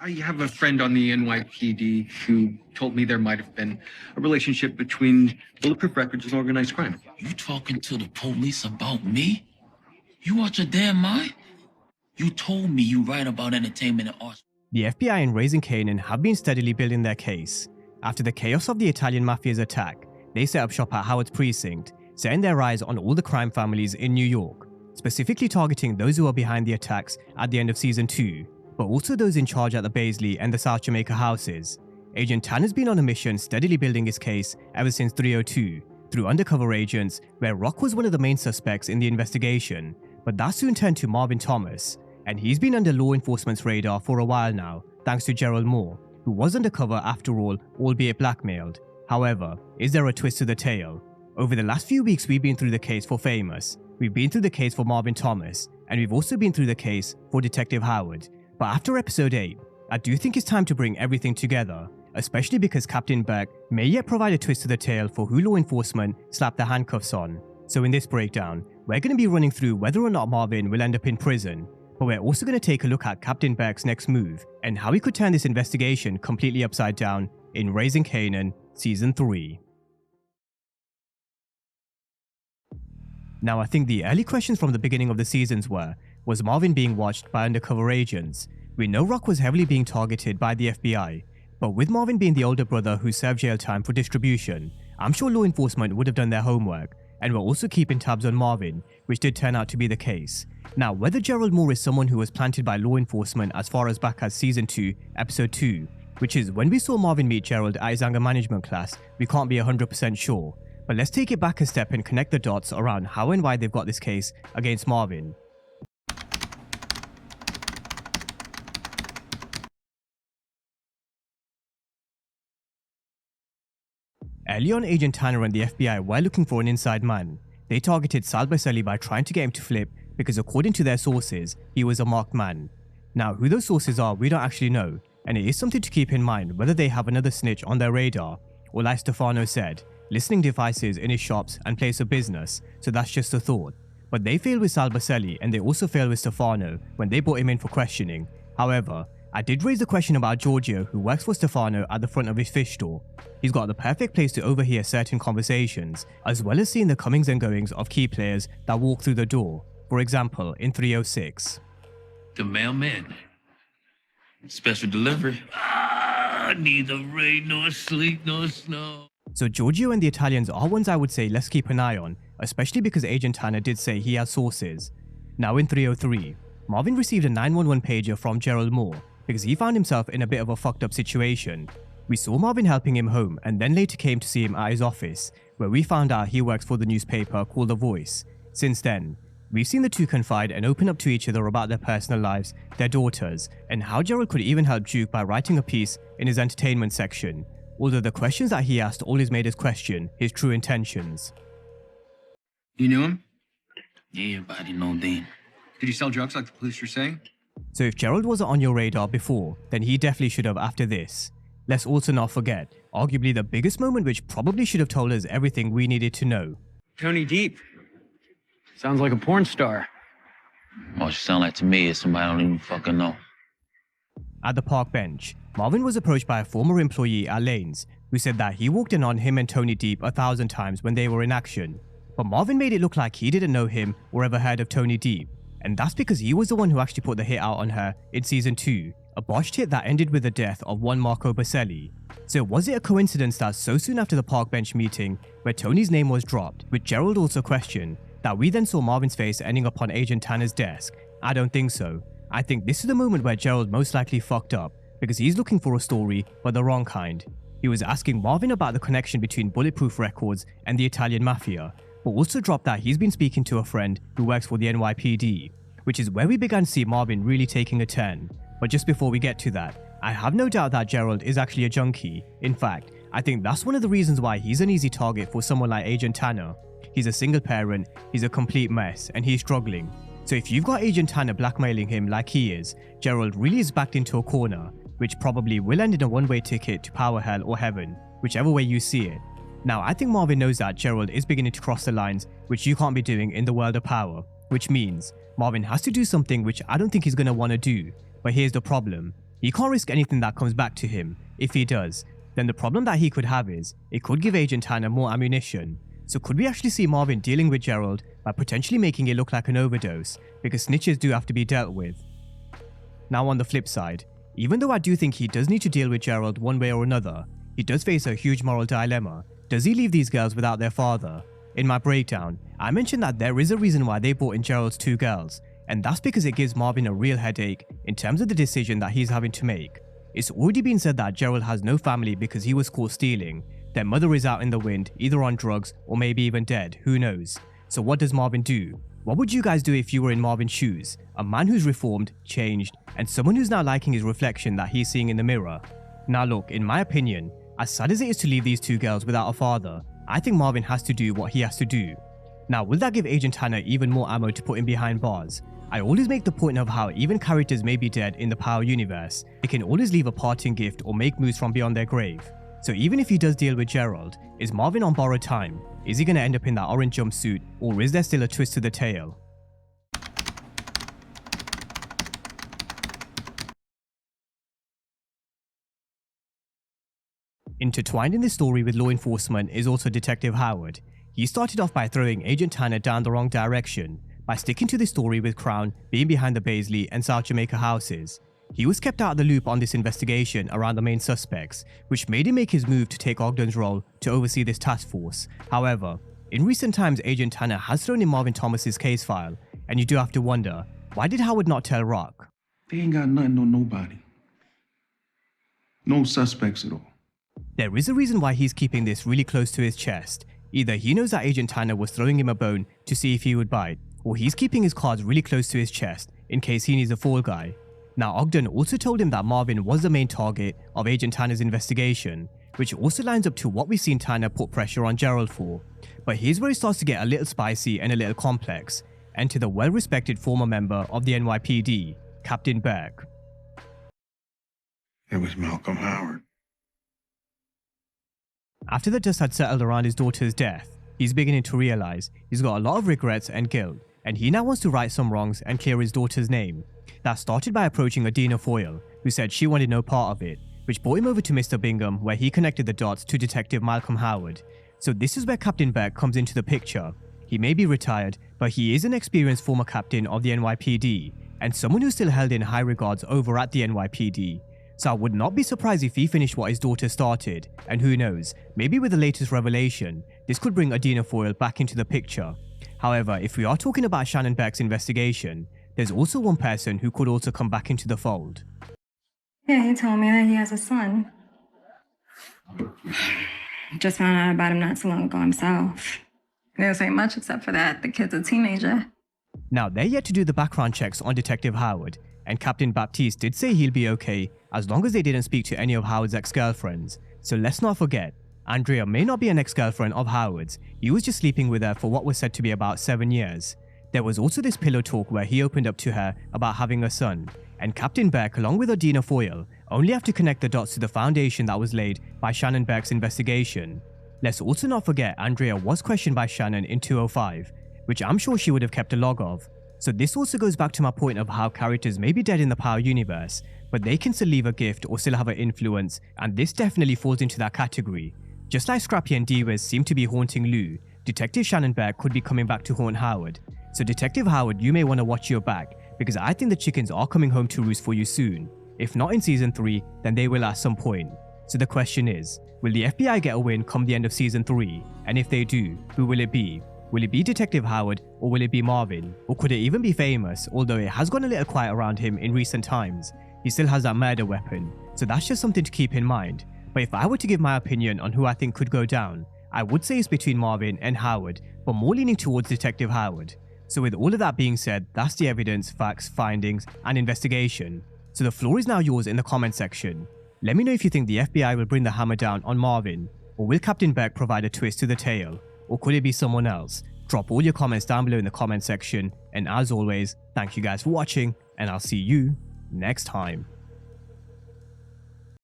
I have a friend on the NYPD who told me there might have been a relationship between Bulletproof Records and organized crime. You talking to the police about me? You out your damn mind? You told me you write about entertainment and art. The FBI and Raising Kanan have been steadily building their case. After the chaos of the Italian mafia's attack, they set up shop at Howard's precinct, setting their eyes on all the crime families in New York, specifically targeting those who are behind the attacks at the end of Season 2, but also those in charge at the Baisley and the South Jamaica houses. Agent Tanner's been on a mission steadily building his case ever since 302, through undercover agents, where Rock was one of the main suspects in the investigation, but that soon turned to Marvin Thomas, and he's been under law enforcement's radar for a while now, thanks to Gerald Moore, who was undercover after all, albeit blackmailed. However, is there a twist to the tale? Over the last few weeks we've been through the case for Famous, we've been through the case for Marvin Thomas, and we've also been through the case for Detective Howard. But after episode 8, I do think it's time to bring everything together, especially because Captain Beck may yet provide a twist to the tale for who law enforcement slapped the handcuffs on. So in this breakdown, we're going to be running through whether or not Marvin will end up in prison, but we're also going to take a look at Captain Beck's next move and how he could turn this investigation completely upside down in Raising Kanan Season 3. Now I think the early questions from the beginning of the seasons was Marvin being watched by undercover agents? We know Rock was heavily being targeted by the FBI, but with Marvin being the older brother who served jail time for distribution, I'm sure law enforcement would have done their homework and were also keeping tabs on Marvin, which did turn out to be the case. Now, whether Gerald Moore is someone who was planted by law enforcement as far as back as Season 2, Episode 2, which is when we saw Marvin meet Gerald at his anger management class, we can't be 100% sure. But let's take it back a step and connect the dots around how and why they've got this case against Marvin. Early on, Agent Tanner and the FBI were looking for an inside man. They targeted Sal Baselli by trying to get him to flip because according to their sources, he was a marked man. Now, who those sources are, we don't actually know, and it is something to keep in mind whether they have another snitch on their radar, or like Stefano said, listening devices in his shops and place of business, so that's just a thought. But they failed with Sal Baselli and they also failed with Stefano when they brought him in for questioning. However, I did raise the question about Giorgio, who works for Stefano at the front of his fish store. He's got the perfect place to overhear certain conversations, as well as seeing the comings and goings of key players that walk through the door. For example, in 306. The mailman. Special delivery. Neither rain nor sleet nor snow. So Giorgio and the Italians are ones I would say let's keep an eye on, especially because Agent Tanner did say he has sources. Now in 303, Marvin received a 911 pager from Gerald Moore because he found himself in a bit of a fucked up situation. We saw Marvin helping him home and then later came to see him at his office, where we found out he works for the newspaper called The Voice. Since then, we've seen the two confide and open up to each other about their personal lives, their daughters, and how Gerald could even help Duke by writing a piece in his entertainment section, although the questions that he asked always made us question his true intentions. You knew him? Yeah, everybody know Dean. Did he sell drugs like the police were saying? So if Gerald wasn't on your radar before, then he definitely should have after this. Let's also not forget, arguably the biggest moment which probably should have told us everything we needed to know. Tony Deep. Sounds like a porn star. What you sound like to me is somebody I don't even fucking know. At the park bench, Marvin was approached by a former employee at Lane's who said that he walked in on him and Tony Deep 1,000 times when they were in action. But Marvin made it look like he didn't know him or ever heard of Tony Deep, and that's because he was the one who actually put the hit out on her in Season 2, a botched hit that ended with the death of one Marco Baselli. So was it a coincidence that so soon after the park bench meeting, where Tony's name was dropped, which Gerald also questioned, that we then saw Marvin's face ending up on Agent Tanner's desk? I don't think so. I think this is the moment where Gerald most likely fucked up, because he's looking for a story, but the wrong kind. He was asking Marvin about the connection between Bulletproof Records and the Italian Mafia, but also dropped that he's been speaking to a friend who works for the NYPD, which is where we began to see Marvin really taking a turn. But just before we get to that, I have no doubt that Gerald is actually a junkie. In fact, I think that's one of the reasons why he's an easy target for someone like Agent Tanner. He's a single parent, he's a complete mess, and he's struggling. So if you've got Agent Tanner blackmailing him like he is, Gerald really is backed into a corner, which probably will end in a one-way ticket to power hell or heaven, whichever way you see it. Now, I think Marvin knows that Gerald is beginning to cross the lines, which you can't be doing in the world of power, which means Marvin has to do something which I don't think he's going to want to do. But here's the problem. He can't risk anything that comes back to him. If he does, then the problem that he could have is, it could give Agent Tanner more ammunition. So could we actually see Marvin dealing with Gerald by potentially making it look like an overdose, because snitches do have to be dealt with. Now on the flip side, even though I do think he does need to deal with Gerald one way or another, he does face a huge moral dilemma. Does he leave these girls without their father? In my breakdown, I mentioned that there is a reason why they brought in Gerald's 2 girls, and that's because it gives Marvin a real headache in terms of the decision that he's having to make. It's already been said that Gerald has no family because he was caught stealing. Their mother is out in the wind, either on drugs or maybe even dead, who knows. So what does Marvin do? What would you guys do if you were in Marvin's shoes? A man who's reformed, changed, and someone who's now liking his reflection that he's seeing in the mirror. Now look, in my opinion, as sad as it is to leave these 2 girls without a father, I think Marvin has to do what he has to do. Now, will that give Agent Tanner even more ammo to put him behind bars? I always make the point of how even characters may be dead in the Power universe, they can always leave a parting gift or make moves from beyond their grave. So even if he does deal with Gerald, is Marvin on borrowed time? Is he going to end up in that orange jumpsuit, or is there still a twist to the tale? Intertwined in this story with law enforcement is also Detective Howard. He started off by throwing Agent Tanner down the wrong direction, by sticking to the story with Crown being behind the Baisley and South Jamaica houses. He was kept out of the loop on this investigation around the main suspects, which made him make his move to take Ogden's role to oversee this task force. However, in recent times Agent Tanner has thrown in Marvin Thomas's case file, and you do have to wonder, why did Howard not tell Rock? They ain't got nothing on nobody. No suspects at all. There is a reason why he's keeping this really close to his chest. Either he knows that Agent Tanner was throwing him a bone to see if he would bite, or he's keeping his cards really close to his chest in case he needs a fall guy. Now Ogden also told him that Marvin was the main target of Agent Tanner's investigation, which also lines up to what we've seen Tanner put pressure on Gerald for. But here's where it starts to get a little spicy and a little complex. Enter the well-respected former member of the NYPD, Captain Burke. It was Malcolm Howard. After the dust had settled around his daughter's death, he's beginning to realize he's got a lot of regrets and guilt, and he now wants to right some wrongs and clear his daughter's name. That started by approaching Adina Foyle, who said she wanted no part of it, which brought him over to Mr. Bingham, where he connected the dots to Detective Malcolm Howard. So this is where Captain Burke comes into the picture. He may be retired, but he is an experienced former captain of the NYPD, and someone who's still held in high regards over at the NYPD. So I would not be surprised if he finished what his daughter started, and who knows, maybe with the latest revelation, this could bring Adina Foyle back into the picture. However, if we are talking about Shannon Burke's investigation, there's also one person who could also come back into the fold. Yeah, he told me that he has a son. Just found out about him not so long ago himself. He didn't say much except for that the kid's a teenager. Now, they're yet to do the background checks on Detective Howard, and Captain Baptiste did say he'll be okay as long as they didn't speak to any of Howard's ex-girlfriends. So let's not forget, Andrea may not be an ex-girlfriend of Howard's, he was just sleeping with her for what was said to be about 7 years. There was also this pillow talk where he opened up to her about having a son, and Captain Burke along with Adina Foyle only have to connect the dots to the foundation that was laid by Shannon Burke's investigation. Let's also not forget Andrea was questioned by Shannon in 205, which I'm sure she would have kept a log of. So this also goes back to my point of how characters may be dead in the Power universe, but they can still leave a gift or still have an influence, and this definitely falls into that category. Just like Scrappy and D-Wiz seem to be haunting Lou, Detective Shannon Burke could be coming back to haunt Howard. So Detective Howard, you may want to watch your back, because I think the chickens are coming home to roost for you soon. If not in Season 3, then they will at some point. So the question is, will the FBI get a win come the end of Season 3? And if they do, who will it be? Will it be Detective Howard, or will it be Marvin? Or could it even be Famous, although it has gone a little quiet around him in recent times? He still has that murder weapon, so that's just something to keep in mind. But if I were to give my opinion on who I think could go down, I would say it's between Marvin and Howard, but more leaning towards Detective Howard. So with all of that being said, that's the evidence, facts, findings, and investigation. So the floor is now yours in the comment section. Let me know if you think the FBI will bring the hammer down on Marvin, or will Captain Burke provide a twist to the tale, or could it be someone else? Drop all your comments down below in the comment section, and as always, thank you guys for watching, and I'll see you next time.